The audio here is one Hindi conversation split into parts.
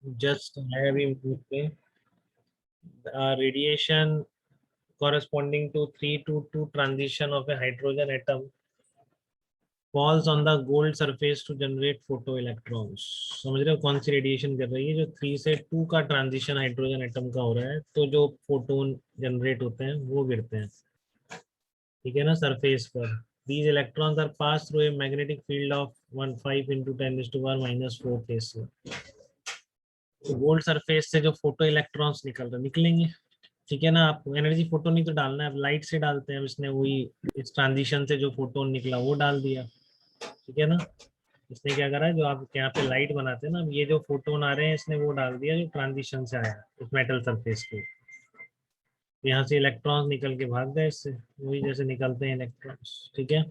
just having radiation corresponding to 3 to 2 transition of a hydrogen atom falls on the gold surface to generate photoelectrons। समझ रहे हो कौन सी रेडिएशन कर रही है? जो 3 से 2 का ट्रांजिशन हाइड्रोजन एटम का हो रहा है, तो जो फोटोन जनरेट होते हैं वो गिरते हैं, ठीक है ना, सरफेस पर। These electrons are passed through a magnetic field of 15 into 10⁻⁻⁴ Tesla। तो गोल्ड सरफेस से जो फोटो इलेक्ट्रॉन्स निकलेंगे, ठीक है ना। आपको एनर्जी फोटोन ही तो डालना है, अब लाइट से डालते हैं, अब इसने वही इस ट्रांजिशन से जो फोटोन निकला वो डाल दिया, ठीक है ना। इसने क्या करा है, जो आप यहाँ पे लाइट बनाते हैं ना, ये जो फोटोन आ रहे हैं इसने वो डाल दिया जो ट्रांजिशन से आया इस मेटल सरफेस के। यहाँ से इलेक्ट्रॉन्स निकल के भाग गए इससे, वही जैसे निकलते हैं इलेक्ट्रॉन्स, ठीक है।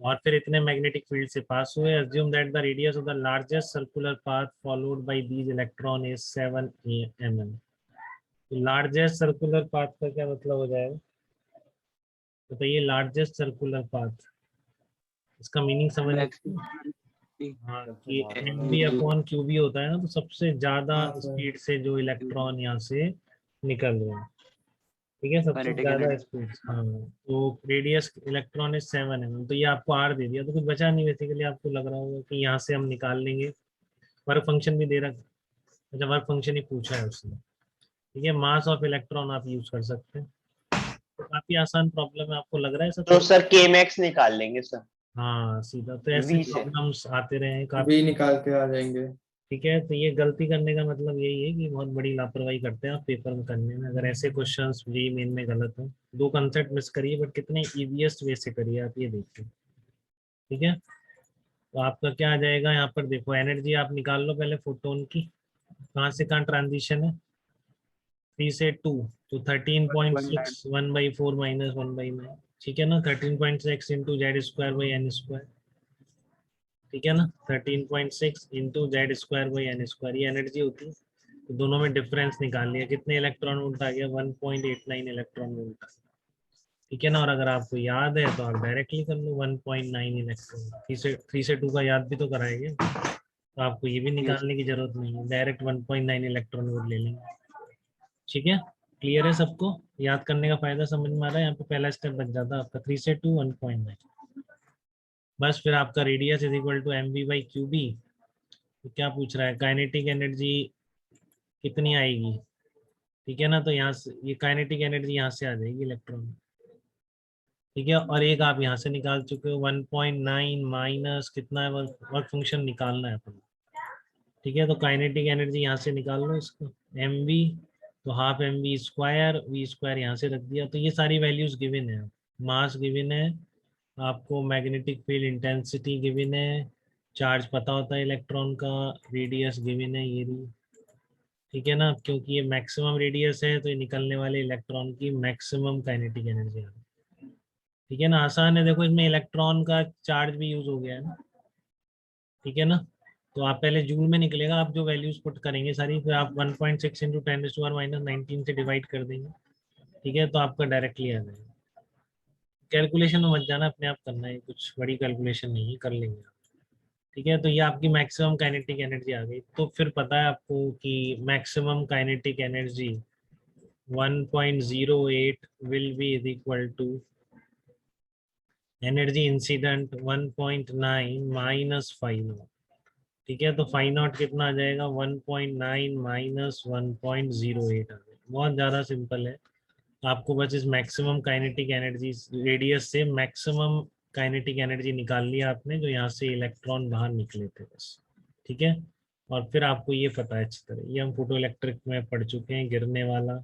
और फिर इतने मैग्नेटिक फील्ड से पास हुए। assume that the radius of the largest circular path followed by these electron is 7 mm। Largest circular path का क्या मतलब हो जाएगा बताइए? लार्जेस्ट सर्कुलर पाथ, इसका मीनिंग समझ हाँ कि mv/qb होता है ना, तो सबसे ज्यादा स्पीड से जो इलेक्ट्रॉन यहाँ से निकल रहे हैं, ठीक है, सबसे ज्यादा स्पीड। हाँ, तो रेडियस इलेक्ट्रॉन इज 7 mm। तो ये आपको आर दे दिया तो कुछ बचा नहीं, बेसिकली आपको लग रहा होगा कि यहाँ से हम निकाल लेंगे। वर्क फंक्शन भी दे रखा, अच्छा वर्क फंक्शन ही पूछा है उसने, ठीक है। मास ऑफ इलेक्ट्रॉन आप यूज कर सकते हैं, तो काफी आसान प्रॉब्लम है। आपको लग रहा है सर? तो सर के मैक्स निकाल लेंगे सर। हाँ सीधा, तो ऐसे V से प्रॉब्लम्स आते रहे काफी। भी निकाल के आ जाएंगे। ठीक है, तो ये गलती करने का मतलब यही है कि बहुत बड़ी लापरवाही करते हैं आप पेपर में करने में। अगर ऐसे क्वेश्चंस जेईई मेन में गलत हो, दो कंसेप्ट मिस करिए बट कितने इजीएस्ट वे से करिए आप, ये देखिए, ठीक है। तो आपका क्या आ जाएगा यहाँ पर? देखो एनर्जी आप निकाल लो पहले फोटोन की, कहाँ से कहाँ ट्रांजिशन है, 3 से 2, तो 13.6 1/4 माइनस 1/9, ठीक है ना। 13.6 इंटू Z² / n², ठीक है ना। 13.6 इंटू Z² / n², ये एनर्जी होती है। तो दोनों में डिफरेंस निकाल लिया, कितने इलेक्ट्रॉन वोल्ट आ गया? 1.89 इलेक्ट्रॉन वोल्ट, ठीक है ना। और अगर आपको याद है तो आप डायरेक्टली कर लो 1.9 इलेक्ट्रॉन। 3 से 2 का याद भी तो कराएंगे, तो आपको ये भी निकालने की जरूरत नहीं है, डायरेक्ट 1.9 इलेक्ट्रॉन वोल्ट ले लेंगे, ठीक है। क्लियर है सबको? याद करने का फायदा समझ में आ रहा है? यहाँ पे पहला स्टेप बच जाता है आपका 3 से 2 1.9। बस फिर आपका radius is equal to mv/qb। तो क्या पूछ रहा है? काइनेटिक एनर्जी कितनी आएगी, ठीक है ना। तो यहाँ से ये काइनेटिक एनर्जी यहाँ से आ जाएगी इलेक्ट्रॉन, ठीक है। और एक आप यहाँ से निकाल चुके हो 1.9 माइनस कितना है, वर्क फंक्शन निकालना है अपन, ठीक है। तो काइनेटिक एनर्जी यहाँ से निकाल लो इसको, mv, तो हाफ mv², v² यहाँ से रख दिया। तो ये सारी वैल्यूज गिवन है, मास गिवन है आपको, मैग्नेटिक फील्ड इंटेंसिटी गिवन है, चार्ज पता होता है इलेक्ट्रॉन का, रेडियस गिवन है ये भी, ठीक है ना। क्योंकि ये मैक्सिमम रेडियस है तो ये निकलने वाले इलेक्ट्रॉन की मैक्सिमम काइनेटिक एनर्जी है, ठीक है ना। आसान है, देखो इसमें इलेक्ट्रॉन का चार्ज भी यूज हो गया है ना, ठीक है ना। तो आप पहले जूल में निकलेगा, आप जो वैल्यूज पुट करेंगे सारी, फिर आप 1.6 इंटू 10⁻⁻19 से डिवाइड कर देंगे, ठीक है। तो आपका डायरेक्टली आ जाएगा। कैलकुलेशन में मत जाना, अपने आप करना है, कुछ बड़ी कैलकुलेशन नहीं है, कर लेंगे आप, ठीक है। तो ये आपकी मैक्सिमम काइनेटिक एनर्जी आ गई। तो फिर पता है आपको कि maximum kinetic energy 1.08 will be is equal to energy incident 1.9 minus 5, ठीक है। तो 5 कितना आ जाएगा? 1.9 माइनस 1.08 आ जाएगा। बहुत ज़्यादा सिंपल है, आपको बस इस मैक्सिमम काइनेटिक एनर्जी रेडियस से मैक्सिमम काइनेटिक एनर्जी निकाल लिया आपने, जो यहाँ से इलेक्ट्रॉन बाहर निकले थे बस, ठीक है। और फिर आपको ये पता है अच्छी तरह, ये हम फोटो इलेक्ट्रिक में पढ़ चुके हैं, गिरने वाला,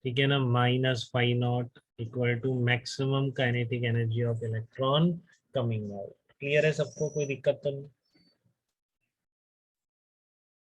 ठीक है ना, -5 equal to maximum kinetic energy of electron coming out. Clear है सबको? कोई दिक्कत तो नहीं?